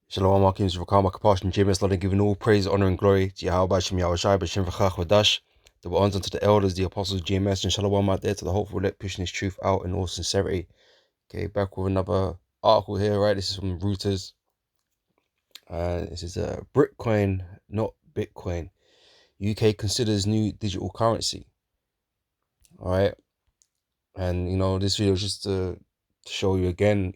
Shalom, Markins, Rakama, Kapashin, James, Lord, giving all praise, honor, and glory to Yahweh, Shem Yahushai, B'Shem V'chach V'dash, the honors unto the elders, the apostles, GMS, and Shalom out there to the hopeful let pushing this truth out in all sincerity. Okay, back with another article here, right? This is from Reuters. This is Bitcoin, not Bitcoin. UK considers new digital currency. All right, and this video is just to show you again,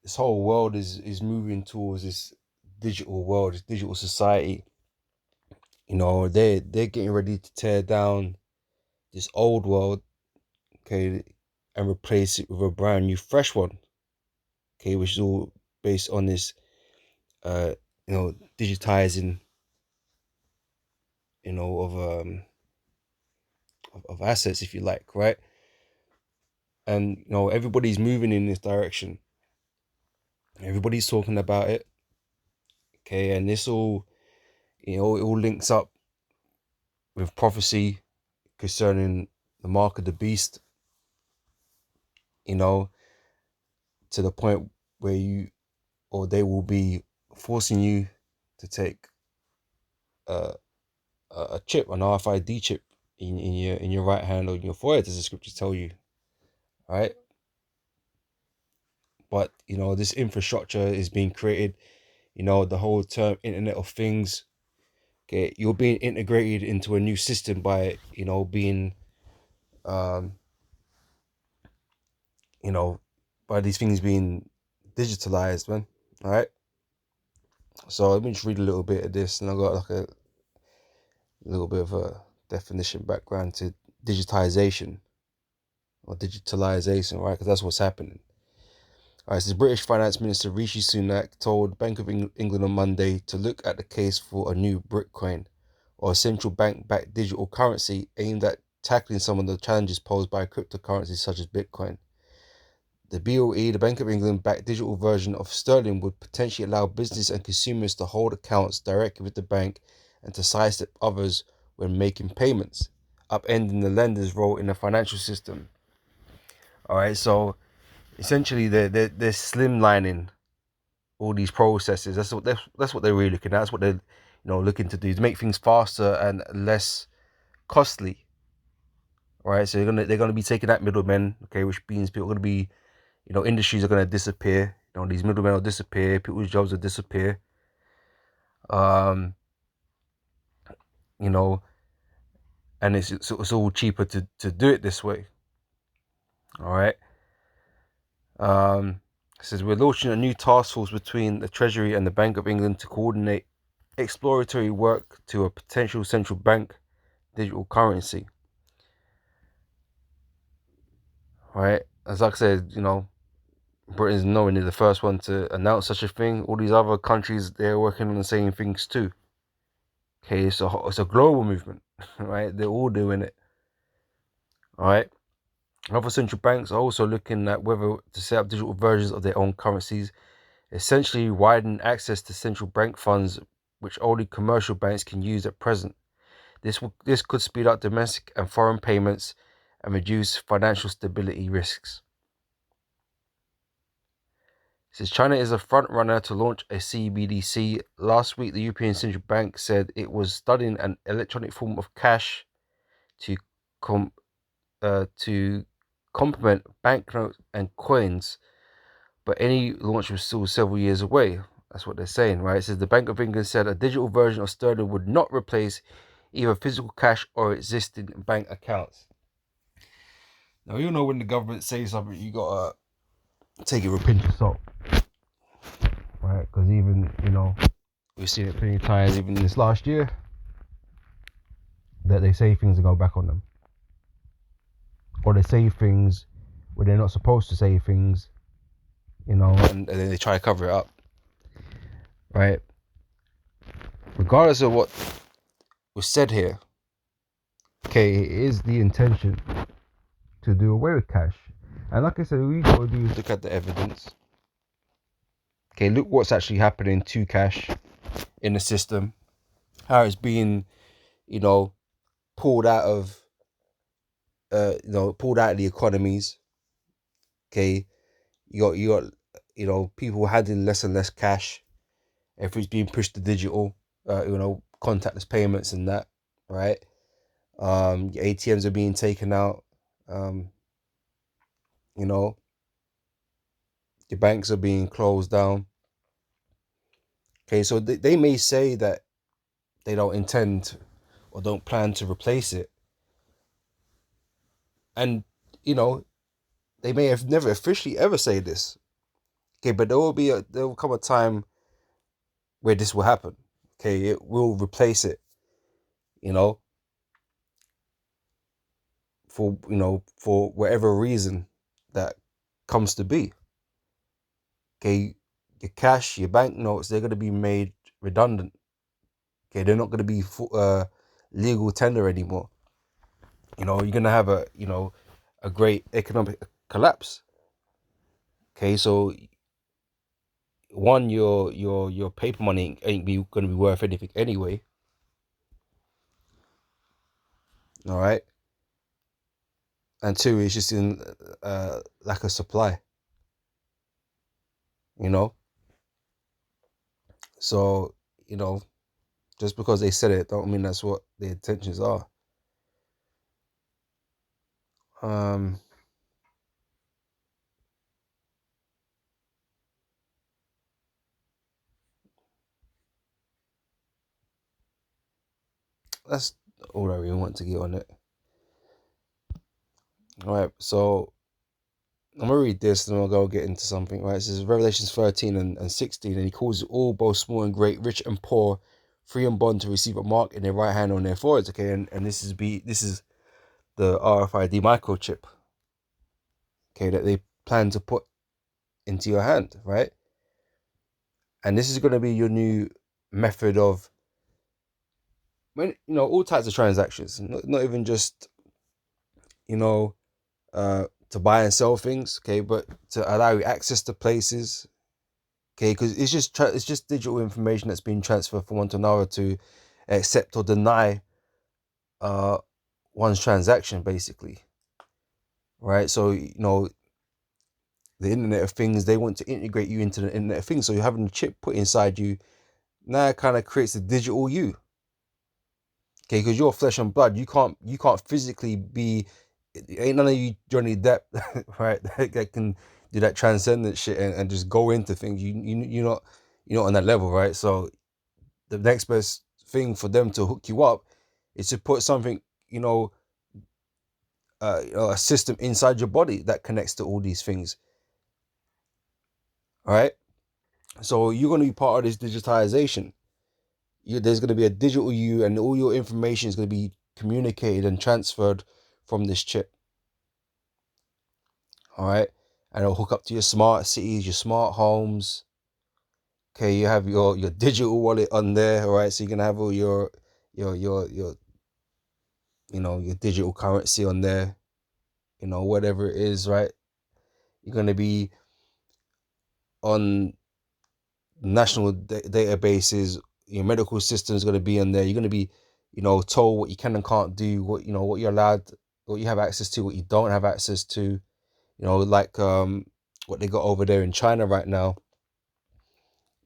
this whole world is moving towards this digital world, this digital society. They're getting ready to tear down this old world, okay, and replace it with a brand new, fresh one, okay, which is all based on this, digitizing, of assets, if you like, right? And everybody's moving in this direction. Everybody's talking about it, okay, and this all, it all links up with prophecy concerning the mark of the beast, to the point where they will be forcing you to take a chip, an RFID chip in your right hand or in your forehead, as the scriptures tell you, right? But this infrastructure is being created. The whole term Internet of Things. Okay, you're being integrated into a new system by being you know by these things being digitalized, man. All right. So let me just read a little bit of this, and I got like a little bit of a definition background to digitization or digitalization, right? Because that's what's happening. All right, so the British Finance Minister Rishi Sunak told Bank of England on Monday to look at the case for a new Bitcoin, or a central bank-backed digital currency aimed at tackling some of the challenges posed by cryptocurrencies such as Bitcoin. The BOE, the Bank of England-backed digital version of sterling, would potentially allow business and consumers to hold accounts directly with the bank and to sidestep others when making payments, upending the lender's role in the financial system. All right, so essentially they're slimlining all these processes. That's what they're really looking at. That's what they're looking to do, to make things faster and less costly. All right, so they're gonna be taking out middlemen, okay, which means people are gonna be, industries are gonna disappear. These middlemen will disappear. People's jobs will disappear. You know, and it's all cheaper to do it this way. All right. It says we're launching a new task force between the Treasury and the Bank of England to coordinate exploratory work to a potential central bank digital currency. Right, as I said, Britain's nowhere near the first one to announce such a thing. All these other countries, they're working on the same things too. Okay, it's a global movement, right? They're all doing it. All right. Other central banks are also looking at whether to set up digital versions of their own currencies, essentially widen access to central bank funds, which only commercial banks can use at present. This could speed up domestic and foreign payments and reduce financial stability risks. It says China is a front runner to launch a CBDC. Last week, the European Central Bank said it was studying an electronic form of cash to complement banknotes and coins, but any launch was still several years away. That's what they're saying, right? It says the Bank of England said a digital version of sterling would not replace either physical cash or existing bank accounts. Now, you know when the government says something, you gotta take it with a pinch of salt, right? Because even, we've seen it plenty of times, even this last year, that they say things and go back on them. Or they say things where they're not supposed to say things, and then they try to cover it up, right? Regardless of what was said here, okay, it is the intention to do away with cash. And like I said, all you got to do is look at the evidence. Okay, look what's actually happening to cash in the system, how it's being, pulled out of, pulled out of the economies. Okay, you got people handling less and less cash. Everything's being pushed to digital. Contactless payments and that, right? Your ATMs are being taken out. Um, you know, your banks are being closed down. Okay, so they may say that they don't intend or don't plan to replace it, and you know they may have never officially ever say this. Okay, but there will come a time where this will happen. Okay, it will replace it. You know, for whatever reason that comes to be. Okay, your cash, your banknotes, they're gonna be made redundant. Okay, they're not gonna be legal tender anymore. You're gonna have a great economic collapse. Okay, so one, your paper money ain't gonna be worth anything anyway. All right, and two, it's just in lack of supply. You know, so you know just because they said it, don't mean that's what the intentions are. Um, that's all I really want to get on it. All right, so I'm gonna read this and then I'll go get into something. Right, it says Revelations 13 and 16, and he calls all, both small and great, rich and poor, free and bond, to receive a mark in their right hand on their foreheads. Okay, and this is the RFID microchip. Okay, that they plan to put into your hand, right? And this is gonna be your new method of all types of transactions, not even just you know to buy and sell things, okay, but to allow you access to places, okay, because it's just digital information that's being transferred from one to another to accept or deny uh one's transaction, basically, right? So the Internet of Things, they want to integrate you into the Internet of Things, so you're having a chip put inside you. Now it kind of creates a digital you, okay, because you're flesh and blood. You can't physically be. Ain't none of you Johnny Depp, right? That can do that transcendent shit and just go into things. You're not on that level, right? So the next best thing for them to hook you up is to put something, a system inside your body that connects to all these things. All right. So you're going to be part of this digitization. There's going to be a digital you, and all your information is going to be communicated and transferred from this chip. All right. And it'll hook up to your smart cities, your smart homes. Okay. You have your digital wallet on there. All right. So you're going to have all your your digital currency on there, whatever it is, right? You're going to be on national databases. Your medical system is going to be on there. You're going to be, told what you can and can't do, what you're allowed, what you have access to, what you don't have access to. Like what they got over there in China right now.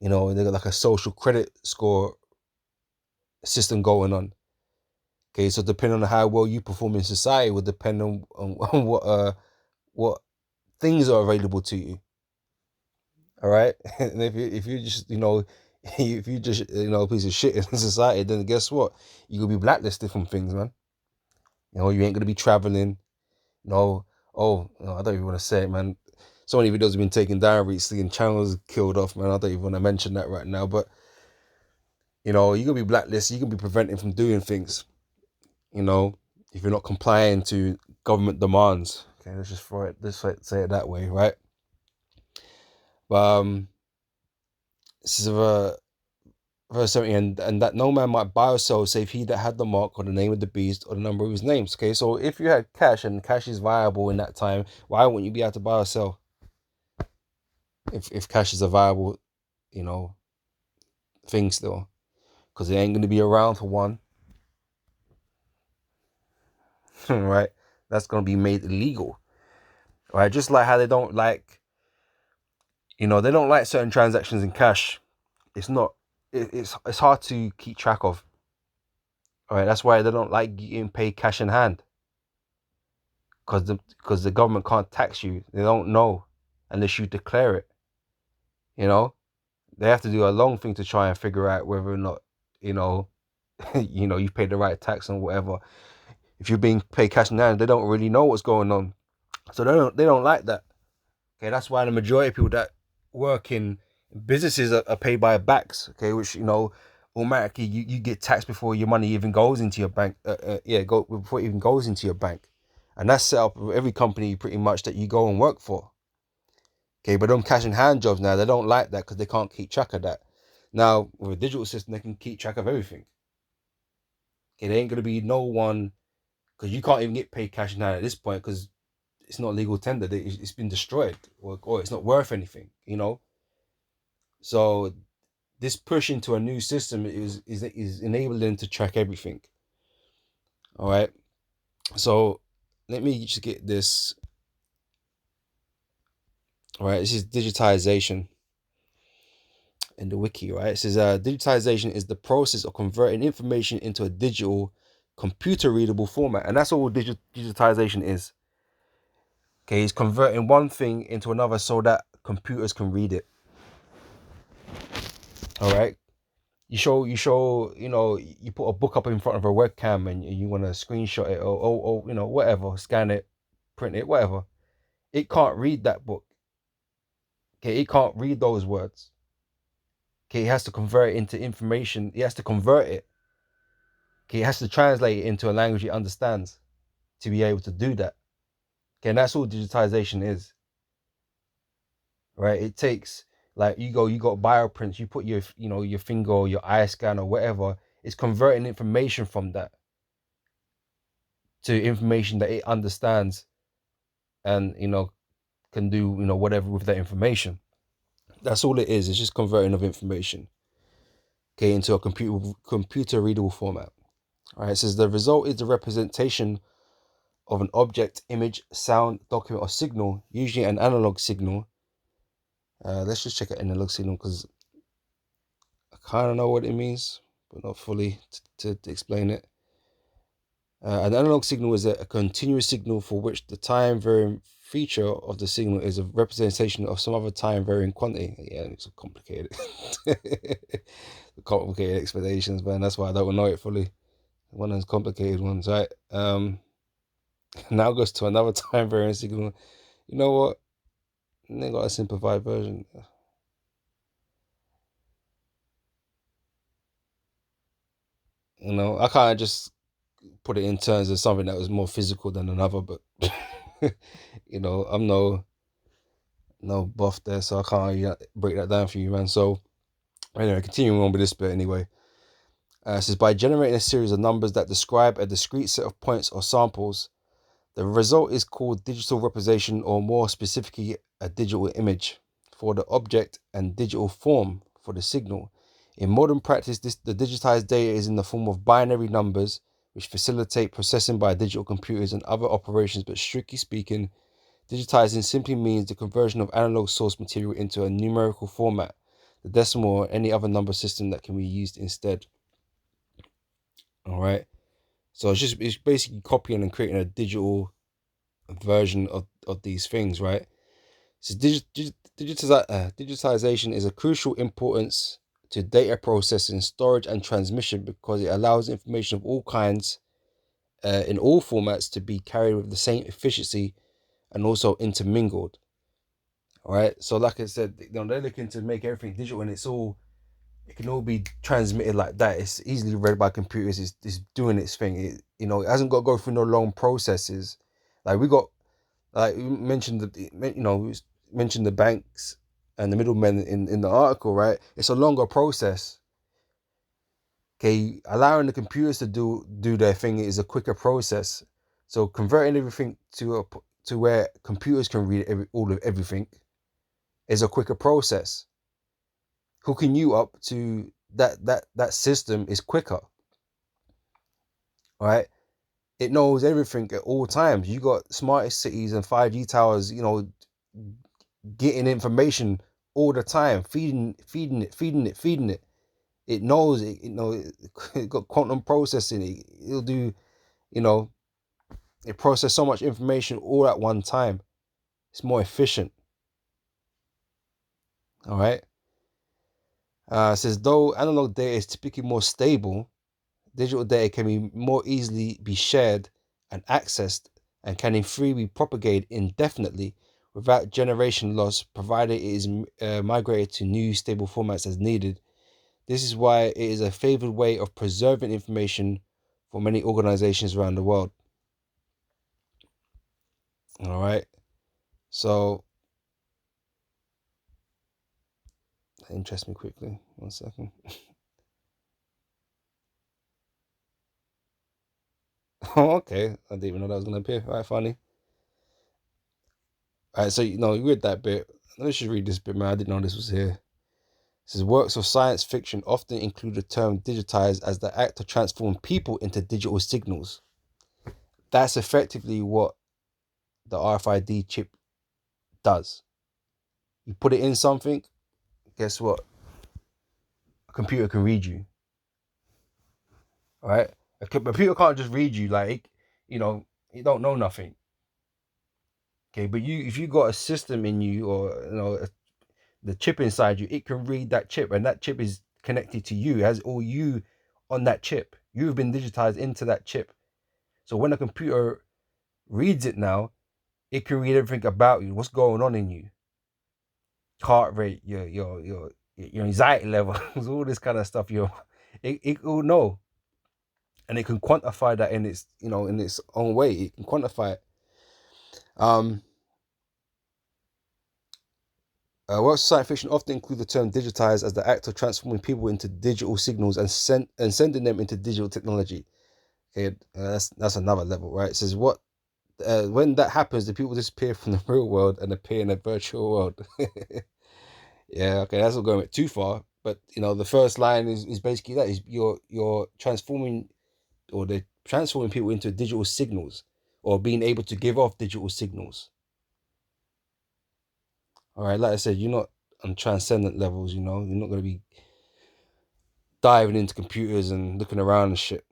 They got like a social credit score system going on. Okay, so depending on how well you perform in society will depend on what things are available to you. All right, and if you just if you just a piece of shit in society, then guess what? You gonna be blacklisted from things, man. You ain't gonna be traveling. I don't even want to say it, man. So many videos have been taken down recently and channels killed off, man. I don't even want to mention that right now, but you're gonna be blacklisted. You can be prevented from doing things. You know, if you're not complying to government demands. Okay, let's just throw it. Let's say it that way, right? But this is a verse 70, and that no man might buy or sell save he that had the mark or the name of the beast or the number of his names. Okay, so if you had cash and cash is viable in that time, why wouldn't you be able to buy or sell if cash is a viable, you know, thing still? Because it ain't going to be around for one, right? That's going to be made illegal, right? Just like how they don't like They don't like certain transactions in cash. It's not. It's hard to keep track of. All right, that's why they don't like getting paid cash in hand, because the government can't tax you. They don't know unless you declare it. You know, they have to do a long thing to try and figure out whether or not you know you paid the right tax and whatever. If you're being paid cash in hand, they don't really know what's going on, so they don't like that. Okay, that's why the majority of people that work in businesses are paid by backs. Okay, which automatically you get taxed before your money even goes into your bank. Before it even goes into your bank, and that's set up with every company pretty much that you go and work for. Okay, but them cash in hand jobs now, they don't like that because they can't keep track of that. Now with a digital system, they can keep track of everything. Okay, there ain't gonna be no one, because you can't even get paid cash in hand at this point because it's not legal tender. It's been destroyed, or it's not worth anything. So this push into a new system is enabling them to track everything. All right. So let me just get this. All right. This is digitization in the wiki. Right. It says digitization is the process of converting information into a digital, computer readable format, and that's all digitization is. Okay, it's converting one thing into another so that computers can read it. All right. You put a book up in front of a webcam and you want to screenshot it, or whatever, scan it, print it, whatever. It can't read that book. Okay, it can't read those words. Okay, it has to convert it into information. It has to convert it. Okay, it has to translate it into a language it understands to be able to do that. Okay, and that's all digitization is. Right? It takes, like, you got bioprints, you put your finger or your eye scan or whatever. It's converting information from that to information that it understands, and can do whatever with that information. That's all it is. It's just converting of information, okay, into a computer readable format. All right. It says the result is the representation of an object, image, sound, document, or signal, usually an analog signal. Let's just check an analog signal because I kind of know what it means, but not fully to explain it. An analog signal is a continuous signal for which the time varying feature of the signal is a representation of some other time varying quantity. Yeah, it's complicated. Complicated explanations, man. That's why I don't know it fully. One of those complicated ones, right? Now goes to another time varying signal. You know what? They got a simplified version. I kind of just put it in terms of something that was more physical than another, but I'm no buff there, so I can't break that down for you, man. So anyway, continuing on with this bit anyway. It says by generating a series of numbers that describe a discrete set of points or samples, the result is called digital representation, or more specifically, a digital image for the object and digital form for the signal. In modern practice, the digitized data is in the form of binary numbers, which facilitate processing by digital computers and other operations, but strictly speaking, digitizing simply means the conversion of analog source material into a numerical format, the decimal or any other number system that can be used instead. All right. So it's basically copying and creating a digital version of these things, right? So digitization is a crucial importance to data processing, storage, and transmission because it allows information of all kinds, in all formats, to be carried with the same efficiency and also intermingled. All right. So, like I said, they're looking to make everything digital, and it can all be transmitted like that. It's easily read by computers. It's doing its thing. It hasn't got to go through no long processes. Like we got, like you mentioned we mentioned the banks and the middlemen in the article, right? It's a longer process. Okay, allowing the computers to do their thing is a quicker process. So converting everything to where computers can read all of everything is a quicker process. Hooking you up to that system is quicker. All right, it knows everything at all times. You got smartest cities and 5G towers, getting information all the time, feeding it. It knows it, it got quantum processing. It'll do, you know, it process so much information all at one time. It's more efficient. All right. It says though analog data is typically more stable, digital data can be more easily be shared and accessed and can in theory be propagated indefinitely without generation loss, provided it is migrated to new stable formats as needed. This is why it is a favored way of preserving information for many organizations around the world. All right. So, interest me quickly. 1 second. Oh, okay. I didn't even know that was going to appear. All right, funny. All right, so, you read that bit. Let me just read this bit, man. I didn't know this was here. It says works of science fiction often include the term digitize as the act of transforming people into digital signals. That's effectively what the RFID chip does. You put it in something, guess what? A computer can read you. All right? A computer can't just read you like, you don't know nothing. Okay, but if you got a system in you, or the chip inside you, it can read that chip, and that chip is connected to you, has all you on that chip. You've been digitized into that chip. So when a computer reads it now, it can read everything about you, what's going on in you, heart rate, your anxiety levels, all this kind of stuff. It will know, and it can quantify that in its own way. It can quantify it. Works of science fiction often include the term digitize as the act of transforming people into digital signals and sending them into digital technology. Okay, that's another level, right? It says when that happens, the people disappear from the real world and appear in a virtual world. Yeah, okay, that's not going a bit too far. But the first line is basically that is you're transforming, or they're transforming people into digital signals, or being able to give off digital signals. All right, like I said, you're not on transcendent levels. You're not going to be diving into computers and looking around and shit.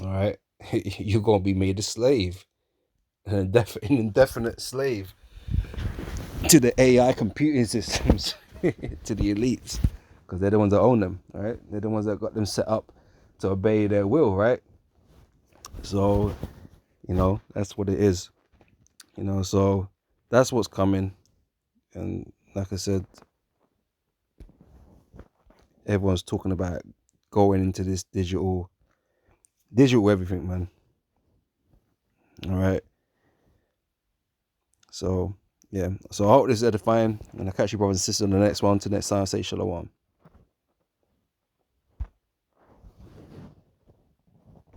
All right, you're going to be made a slave, an indefinite slave to the AI computing systems, to the elites, because they're the ones that own them. All right, they're the ones that got them set up to obey their will. Right. So that's what it is. So that's what's coming, and like I said, everyone's talking about going into this digital everything, man. All right. So yeah. So I hope this is edifying, and I'll catch you brothers and sisters on the next one. Till next time, say shalom.